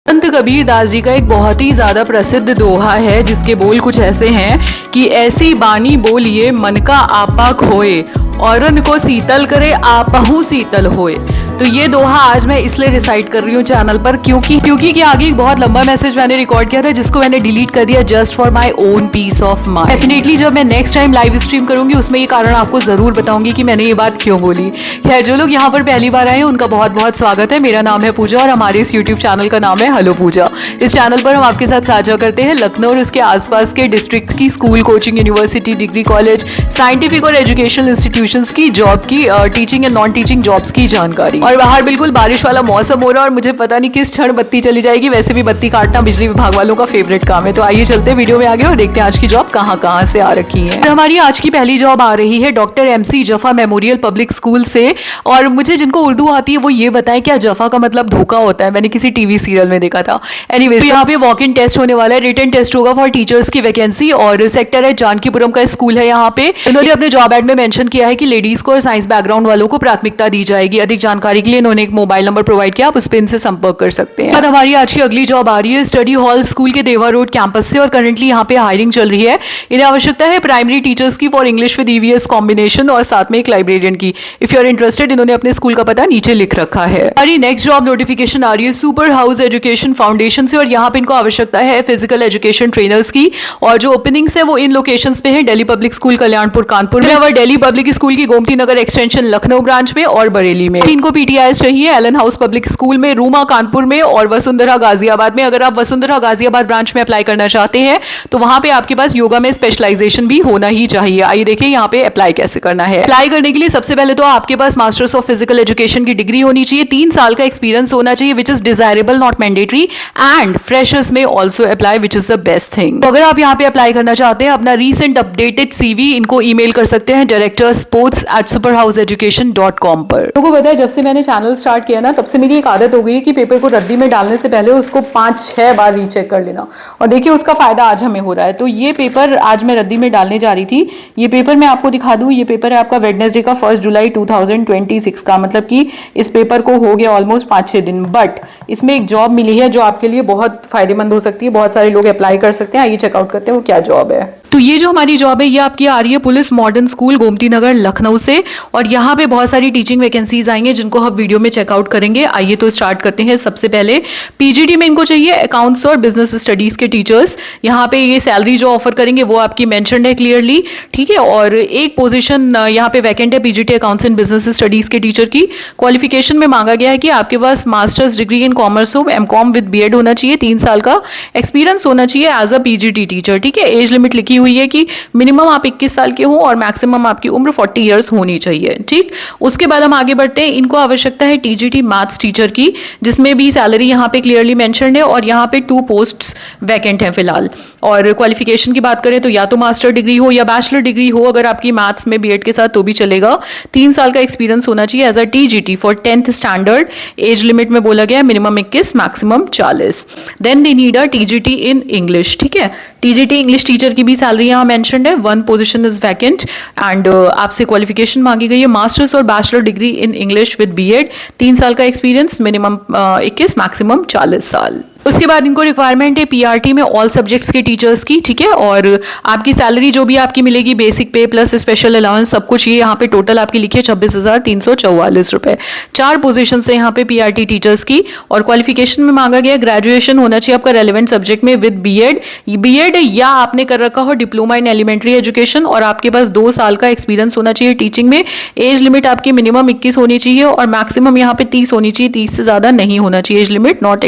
संत कबीर दास जी का एक बहुत ही ज्यादा प्रसिद्ध दोहा है जिसके बोल कुछ ऐसे हैं कि ऐसी बानी बोलिए मन का आपा खोए, औरन को शीतल करे आपहु शीतल होए। तो ये दोहा आज मैं इसलिए रिसाइट कर रही हूँ चैनल पर क्योंकि कि आगे एक बहुत लंबा मैसेज मैंने रिकॉर्ड किया था जिसको मैंने डिलीट कर दिया just for my own peace of mind. Definitely जब मैं नेक्स्ट टाइम लाइव स्ट्रीम करूंगी उसमें ये कारण आपको जरूर बताऊंगी कि मैंने ये बात क्यों बोली। खैर, जो लोग यहाँ पर पहली बार आए हैं उनका बहुत बहुत स्वागत है। मेरा नाम है पूजा और हमारे इस यूट्यूब चैनल का नाम है हेलो पूजा। इस चैनल पर हम आपके साथ साझा करते हैं लखनऊ और उसके आसपास के डिस्ट्रिक्ट्स की school, coaching, university, degree college, scientific और एजुकेशनल इंस्टीट्यूशंस की जॉब की, teaching and non teaching jobs की जानकारी। और बाहर बिल्कुल बारिश वाला मौसम हो रहा है और मुझे पता नहीं किस क्षण बत्ती चली जाएगी। वैसे भी बत्ती काटना बिजली विभाग वालों का फेवरेट काम है। तो आइए चलते हैं वीडियो में आगे और देखते हैं आज की जॉब कहाँ से आ रखी है। तो हमारी आज की पहली जॉब आ रही है doctor MC Jafa memorial public school से। और मुझे जिनको उर्दू आती है वो ये बताएं क्या जफा का मतलब धोखा होता है। मैंने किसी टीवी सीरियल में देखा था। एनीवेज, यहाँ पे वॉक इन टेस्ट होने वाला है, रिटन टेस्ट होगा फॉर टीचर्स की वैकेंसी और सेक्टर है जानकीपुरम का स्कूल है। यहाँ पे इन्होंने अपने जॉब एड में मेंशन किया है कि लेडीज को और साइंस बैकग्राउंड वालों को प्राथमिकता दी जाएगी। अधिक जानकारी के लिए इन्होंने एक मोबाइल नंबर प्रोवाइड किया, आप उस पर इनसे संपर्क कर सकते हैं। हमारी आज की अगली जॉब आ रही है स्टडी हॉल स्कूल के देवा रोड कैंपस से और करंटली यहाँ पे हायरिंग चल रही है। इन्हें आवश्यकता है प्राइमरी टीचर्स की for English with EVS combination और साथ में एक लाइब्रेरियन की। इफ यू आर इंटरेस्टेड, इन्होंने अपने स्कूल का पता नीचे लिख रखा है। हमारी नेक्स्ट जॉब नोटिफिकेशन आ रही है सुपर हाउस एजुकेशन फाउंडेशन से और यहाँ पे इनको आवश्यकता है फिजिकल एजुकेशन ट्रेनर्स की और जो ओपनिंग्स है वो इन लोकेशंस पे है दिल्ली पब्लिक स्कूल कल्याणपुर कानपुर में और दिल्ली पब्लिक स्कूल की गोमती नगर एक्सटेंशन लखनऊ ब्रांच में और बरेली में। इनको PTIs चाहिए एलन हाउस पब्लिक स्कूल में, रूमा कानपुर में और वसुंधरा गाजियाबाद में। अगर आप वसुंधरा गाजियाबाद ब्रांच में अप्लाई करना चाहते हैं तो वहां पे आपके पास योगा में स्पेशलाइजेशन भी होना ही चाहिए। आइए देखिए यहाँ पे अप्लाई कैसे करना है। अप्लाई करने के लिए सबसे पहले तो आपके पास मास्टर्स ऑफ फिजिकल एजुकेशन की डिग्री होनी चाहिए, 3 साल का एक्सपीरियंस होना चाहिए which is desirable not mandatory and freshers में also apply which is the best thing. तो अगर आप यहाँ पे अप्लाई करना चाहते हैं अपना रीसेंट अपडेटेड CV इनको ईमेल कर सकते हैं directorsports@superhouseeducation.com पर। लोगों को पता है जब से मैंने चैनल स्टार्ट किया ना तब से मेरी एक आदत हो गई है कि पेपर को रद्दी में डालने से पहले उसको 5-6 बार रीचेक कर लेना और देखिए उसका फायदा आज हमें हो रहा है। तो ये पेपर आज मैं रद्दी में डालने जा रही थी। ये पेपर मैं आपको दिखा दूं, ये पेपर है आपका वेडनेसडे का 1 जुलाई 2026 का, मतलब कि इस पेपर को हो गया ऑलमोस्ट 5-6 दिन। बट इसमें एक जॉब मिली है जो आपके लिए बहुत फायदेमंद हो सकती है, बहुत सारे लोग अप्लाई कर सकते हैं। आइए चेकआउट करते हैं वो क्या जॉब है। तो ये जो हमारी जॉब है ये आपकी आ रही है police modern school Gomti Nagar Lucknow से और यहाँ पे बहुत सारी टीचिंग वैकेंसीज आएंगे जिनको हम वीडियो में चेकआउट करेंगे। आइए तो स्टार्ट करते हैं। सबसे पहले PGD में इनको चाहिए अकाउंट्स और बिजनेस स्टडीज के टीचर्स। यहाँ पे ये सैलरी जो ऑफर करेंगे वो आपकी मेंशन है क्लियरली, ठीक है। और एक पोजीशन यहाँ पे वैकेंट है PGT accounts and business studies के टीचर की। क्वालिफिकेशन में मांगा गया है कि आपके पास मास्टर्स डिग्री इन कॉमर्स हो, MCOM विद BEd होना चाहिए, 3 साल का एक्सपीरियंस होना चाहिए एज अ PGT टीचर, ठीक है। एज लिमिट लिखी हुई है कि मिनिमम आप 21 साल के हो और मैक्सिमम आपकी उम्र 40 इयर्स होनी चाहिए, ठीक। उसके बाद हम आगे बढ़ते हैं। इनको आवश्यकता है TGT मैथ्स टीचर की जिसमें भी सैलरी यहाँ पे क्लियरली मेंशन्ड है और यहाँ पे 2 पोस्ट्स वैकेंट हैं फिलहाल। और क्वालिफिकेशन की बात करें तो या तो मास्टर डिग्री हो या बैचलर डिग्री हो, अगर आपकी मैथ्स में BEd के साथ तो भी चलेगा। 3 साल का एक्सपीरियंस होना चाहिए as a TGT for 10th standard. Age limit में बोला गया है minimum 21 maximum 40। Then they need a TGT in English, ठीक है। TGT इंग्लिश टीचर की भी सैलरी यहाँ मेंशन्ड है। 1 पोजीशन इज वैकेंट एंड आपसे क्वालिफिकेशन मांगी गई है मास्टर्स और bachelor degree in English with BEd, 3 साल का एक्सपीरियंस, मिनिमम 21 मैक्सिमम 40 साल। उसके बाद इनको रिक्वायरमेंट है PRT में ऑल सब्जेक्ट्स के टीचर्स की, ठीक है। और आपकी सैलरी जो भी आपकी मिलेगी बेसिक पे प्लस स्पेशल अलाउंस सब कुछ ये यहाँ पे टोटल आपकी लिखी है 26,344 रुपए। 4 पोजीशन है यहाँ पे PRT टीचर्स की और क्वालिफिकेशन में मांगा गया ग्रेजुएशन होना चाहिए आपका रेलेवेंट सब्जेक्ट में विद BEd या आपने कर रखा हो डिप्लोमा इन एलिमेंट्री एजुकेशन और आपके पास 2 साल का एक्सपीरियंस होना चाहिए टीचिंग में। एज लिमिट आपकी मिनिमम 21 होनी चाहिए और मैक्सिमम यहाँ पे 30 होनी चाहिए, 30 से ज्यादा नहीं होना चाहिए। Age limit not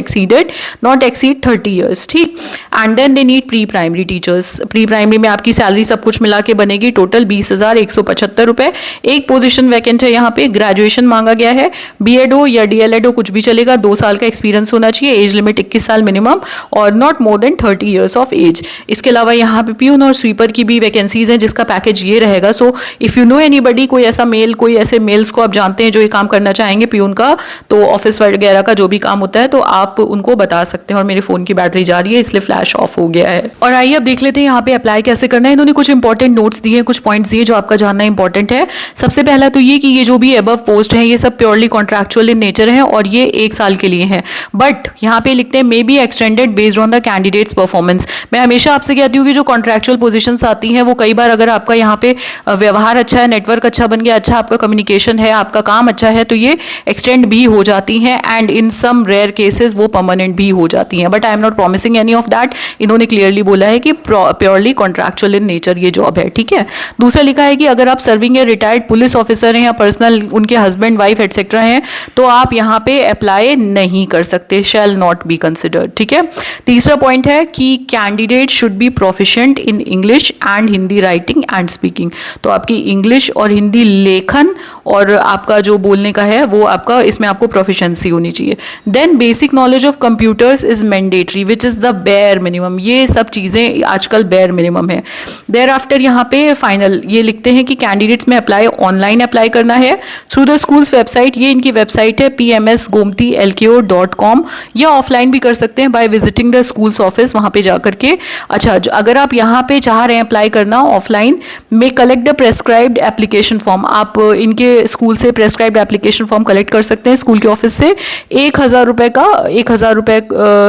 exceed 30 years, ठीक। And then they need pre primary teachers. Pre primary में आपकी सैलरी सब कुछ मिला के बनेगी टोटल 20,175 रुपए। एक पोजीशन वैकेंट है यहाँ पे, ग्रेजुएशन मांगा गया है, BEd हो या DLEd हो कुछ भी चलेगा, 2 साल का एक्सपीरियंस होना चाहिए। एज लिमिट 21 साल मिनिमम और not more than 30 years of age. इसके अलावा यहाँ पे प्यून और स्वीपर की भी वैकेंसीज हैं जिसका पैकेज ये रहेगा। सो इफ यू नो एनीबडी, कोई ऐसा मेल, कोई ऐसे मेल्स को आप जानते हैं जो ये काम करना चाहेंगे प्यून का, तो ऑफिस वगैरह का जो भी काम होता है तो आप उनको बता सकते हैं। और मेरे फोन की बैटरी जा रही है इसलिए फ्लैश ऑफ हो गया है। और आइए अब देख लेते हैं यहाँ पे अप्लाई कैसे करना है। इन्होंने कुछ इंपॉर्टेंट नोट्स दिए हैं, कुछ पॉइंट्स दिए जो आपका जानना इंपॉर्टेंट है। सबसे पहला तो ये कि ये जो भी अबव पोस्ट है ये सब प्योरली कॉन्ट्रैक्चुअल इन नेचर है और ये 1 साल के लिए है। बट यहाँ पे लिखते हैं may be extended based on the candidates performance. मैं हमेशा आपसे कहती हूँ कि जो कॉन्ट्रैक्चुअल पोजीशंस आती हैं वो कई बार अगर आपका यहाँ पे व्यवहार अच्छा है, नेटवर्क अच्छा बन गया, अच्छा आपका कम्युनिकेशन है, आपका काम अच्छा है, तो ये एक्सटेंड भी हो जाती हैं and in some rare cases वो परमानेंट भी हो जाती हैं। But I am not promising any of that. इन्होंने क्लियरली बोला है कि प्योरली कॉन्ट्रैक्चुअल इन नेचर ये जॉब है, ठीक है। दूसरा लिखा है कि अगर आप serving a retired police officer हैं या पर्सनल उनके हस्बैंड वाइफ एटसेट्रा हैं तो आप यहाँ पे अप्लाई नहीं कर सकते, शैल नॉट बी कंसिडर्ड, ठीक है। तीसरा पॉइंट है कि candidate should be proficient in English and Hindi writing and speaking. तो आपकी इंग्लिश और हिंदी लेखन और आपका जो बोलने का है वो आपका इसमें आपको प्रोफिशिएंसी होनी चाहिए। Then basic knowledge of computers is mandatory which is the bare minimum. ये सब चीज़ें आजकल बेयर मिनिमम है। देयर आफ्टर यहाँ पे फाइनल ये लिखते हैं कि कैंडिडेट्स में अप्लाई ऑनलाइन अप्लाई करना है थ्रू द स्कूल्स वेबसाइट। ये इनकी वेबसाइट है pmsgomtilko.com, या ऑफलाइन भी कर सकते हैं by visiting the schools office, वहाँ पे जा करके। अच्छा, अगर आप यहाँ पे चाह रहे हैं अप्लाई करना ऑफलाइन में, collect the prescribed application form. आप इनके स्कूल से प्रेस्क्राइब्ड एप्लीकेशन फॉर्म कलेक्ट कर सकते हैं स्कूल के ऑफिस से 1,000 रुपये का, 1,000 रुपये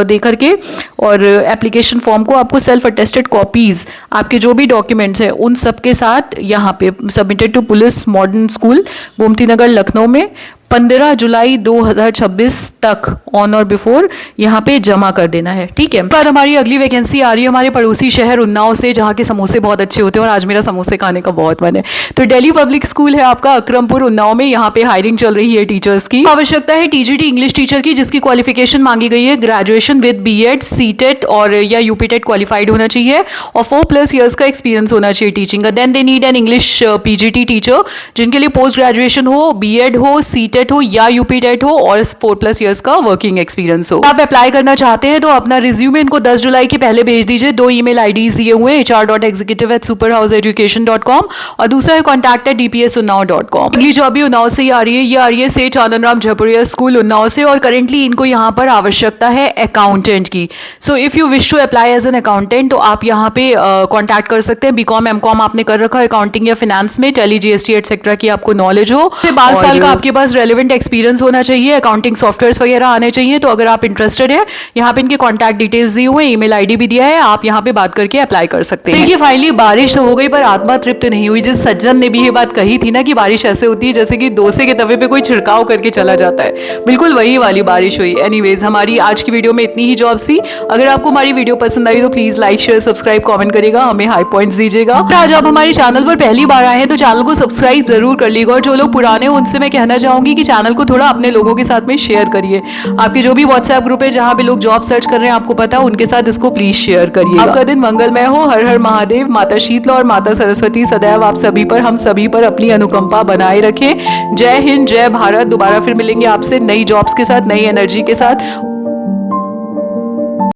दे करके। और एप्लीकेशन फॉर्म को आपको सेल्फ अटेस्टेड कॉपीज आपके जो भी डॉक्यूमेंट्स हैं उन सब के साथ यहाँ पे submitted to police modern school Gomti Nagar Lucknow में 15 जुलाई 2026 तक ऑन और बिफोर यहाँ पे जमा कर देना है, ठीक है। बाद हमारी अगली वैकेंसी आ रही है हमारे पड़ोसी शहर उन्नाव से, जहाँ के समोसे बहुत अच्छे होते हैं और आज मेरा समोसे खाने का बहुत मन है। तो दिल्ली पब्लिक स्कूल है आपका अकरमपुर उन्नाव में, यहाँ पे हायरिंग चल रही है टीचर्स की। आवश्यकता है टीजीटी इंग्लिश टीचर की, जिसकी क्वालिफिकेशन मांगी गई है ग्रेजुएशन विद बीएड, सीटेट और या यूपीटेट क्वालिफाइड होना चाहिए और 4+ ईयर्स का एक्सपीरियंस होना चाहिए टीचिंग का। Then they need an English PGT teacher जिनके लिए पोस्ट ग्रेजुएशन हो, बीएड हो, सीटेट हो या यूपीटेट हो और 4+ ईयर्स का वर्किंग एक्सपीरियंस हो। आप अप्लाई करना चाहते हैं तो अपना रिज्यूमे इनको 10 जुलाई के पहले भेज दीजिए। 2 ईमेल आईडीज दिए हुए हैं, hr.executive@superhouseeducation.com और दूसरा है contact@dpsunnao.com। अगली जॉब भी उन्नाव से ही आ रही है। ये आ रही है सेठ आनंदराम झपुरिया स्कूल उन्नाव से और करेंटली इनको यहाँ पर आवश्यकता है अकाउंटेंट की। So if you wish to apply as an accountant तो आप यहाँ पे कॉन्टैक्ट कर सकते हैं। बीकॉम एमकॉम आपने कर रखा है अकाउंटिंग या फाइनेंस में, टेली जीएसटी एटसेट्रा की आपको नॉलेज हो, 12 साल का आपके पास रेलिवेंट एक्सपीरियंस होना चाहिए, अकाउंटिंग सॉफ्टवेयर्स वगैरह आने चाहिए। तो अगर आप इंटरेस्टेड है, यहाँ पे इनके कॉन्टैक्ट डिटेल्स दिए हुए, ईमेल आईडी भी दिया है, आप यहाँ पे बात करके अप्लाई कर सकते हैं। देखिए फाइनली बारिश तो हो गई पर आत्मा तृप्त नहीं हुई। जिस सज्जन ने भी ये बात कही थी ना कि बारिश ऐसे होती है जैसे कि डोसे के तवे पे कोई छिड़काव करके चला जाता है, बिल्कुल वही वाली बारिश हुई। एनीवेज हमारी आज की वीडियो में इतनी ही जॉब्स थी। अगर आपको हमारी वीडियो पसंद आई तो please like share subscribe comment करिएगा, हमें हाई पॉइंट्स दीजिएगा। आज आप हमारे चैनल पर पहली बार आए हैं तो चैनल को सब्सक्राइब जरूर कर लीजिएगा और जो लोग पुराने हैं उनसे मैं कहना चाहूंगी कि चैनल को थोड़ा अपने लोगों के साथ में शेयर करिए। आपके जो भी व्हाट्सएप ग्रुप है जहां पे लोग जॉब सर्च कर रहे हैं आपको पता है, उनके साथ इसको प्लीज शेयर करिए। आपका दिन मंगलमय हो। हर हर महादेव। माता शीतला और माता सरस्वती सदैव आप सभी पर, हम सभी पर अपनी अनुकंपा बनाए रखें। जय हिंद, जय भारत। दोबारा फिर मिलेंगे आपसे नई जॉब्स के साथ, नई एनर्जी के साथ।